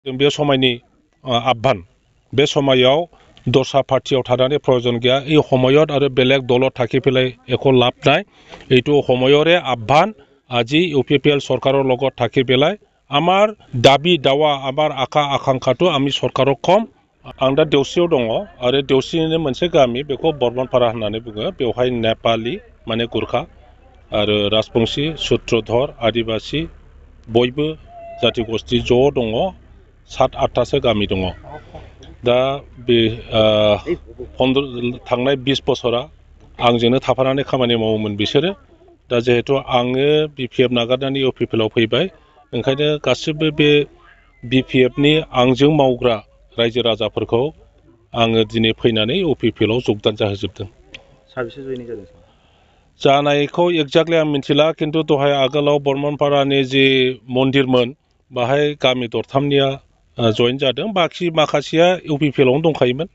बे समायनि आह्वान बे समायाव दस्रा पार्टियाव थानानै प्रयोजन गैया এই সময়ত আৰু বেলেগ দলত থাকি পেলাই একো লাভ নাই এইটো সময়ৰে আহ্বান আজি ইউপিপিএল চৰকাৰৰ লগত থাকি পেলাই আমাৰ দাবী দাৱা আমাৰ আশা আকাংক্ষাটো আমি চৰকাৰক কম आं दा देवसियाव दङ आरो देवसिनिनो मोनसे गामि बेखौ बर्मनपारा होननानै बुङो बेवहाय नेपाली माने गुरखा आरो राजबंशी सूत्रधर आदिबासी बयबो जाति गोष्ठी ज' दङ 7-8टासो गामि दङ दा बे थांनाय 20 बोसोरा आंजोंनो थाफानानै खामानि मावोमोन बिसोरो दा जिहेतु आङो बिपिएफ नागारनानै इउपिपिएलआव फैबाय ओंखायनो गासिबो बे बिपिएफनि आंजों मावग्रा रायजो राजाफोरखौ आङो दिनै फैनानै इउपिपिएलआव जगदान जाहोजोबदों साबेसे जयेनिं जादों जानायखौ एक्जाक्टलि आं मिथिला खिन्थु दहाय आगोलाव बर्मनपारानि जि मन्दिरमोन बाहाय गामि दरथामनिया जयेन जादों बाखि माखासेया इउपिपिएलआवनो दंखायोमोन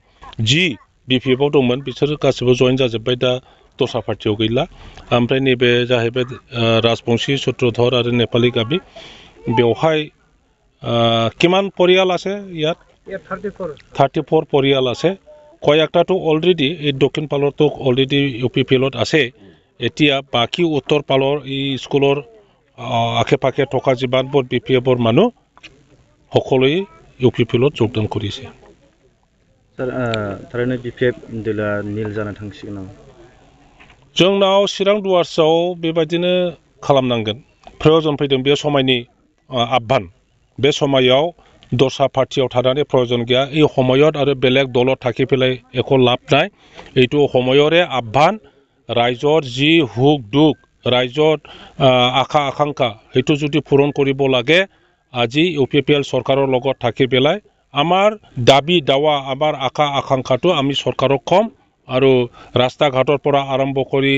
जि बिपिएफआव दंमोन बिसोर गासिबो जयेन जाजोब्बाय दा दस्रा पार्टियाव गैला ओमफ्राय नैबे जाहैबाय राजबंशी सूत्रधर आरो नेपाली गामि बेवहाय किमान परियाल আছে ইয়াত 34 পৰিয়াল আছে কয়েকটাতো অলৰেডি এই দক্ষিণ পালৰতো অলৰেডি ইউপিপিএলত আছে এতিয়া বাকি উত্তৰ পালৰ এই স্কুলৰ আশে পাশে থকা যিমানবোৰ বিপিএফৰ মানুহ সকলোৱে ইউপিপিএলত যোগদান কৰিছে স্যার थारैनो बिपिएफ दला नील जानो थांसिगोन नामा जोंनाव चिरां दुवार्सआव बेबायदिनो खालामनांगोन प्रयोजन फैदों बे समायनि आह्वान बे समायाव दस्रा पार्टियाव थानानै प्रयोजन गैया এই সময়ত আৰু বেলেগ দলত থাকি পেলাই একো লাভ নাই এইটো সময়ৰে আহ্বান ৰাইজৰ যি হুক দুখ ৰাইজৰ আশা আকাংক্ষা সেইটো যদি পূৰণ কৰিব লাগে আজি ইউপিপিএল চৰকাৰৰ লগত থাকি পেলাই আমাৰ দাবী দাৱা আমাৰ আশা আকাংক্ষাটো আমি চৰকাৰক কম আৰু ৰাস্তা ঘাটৰ পৰা আৰম্ভ কৰি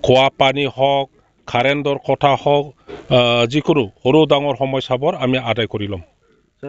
খোৱা পানী হওক কাৰেণ্টৰ কথা হওক যিকোনো সৰু ডাঙৰ সমস্যাবোৰ আমি আদায় কৰি ল'ম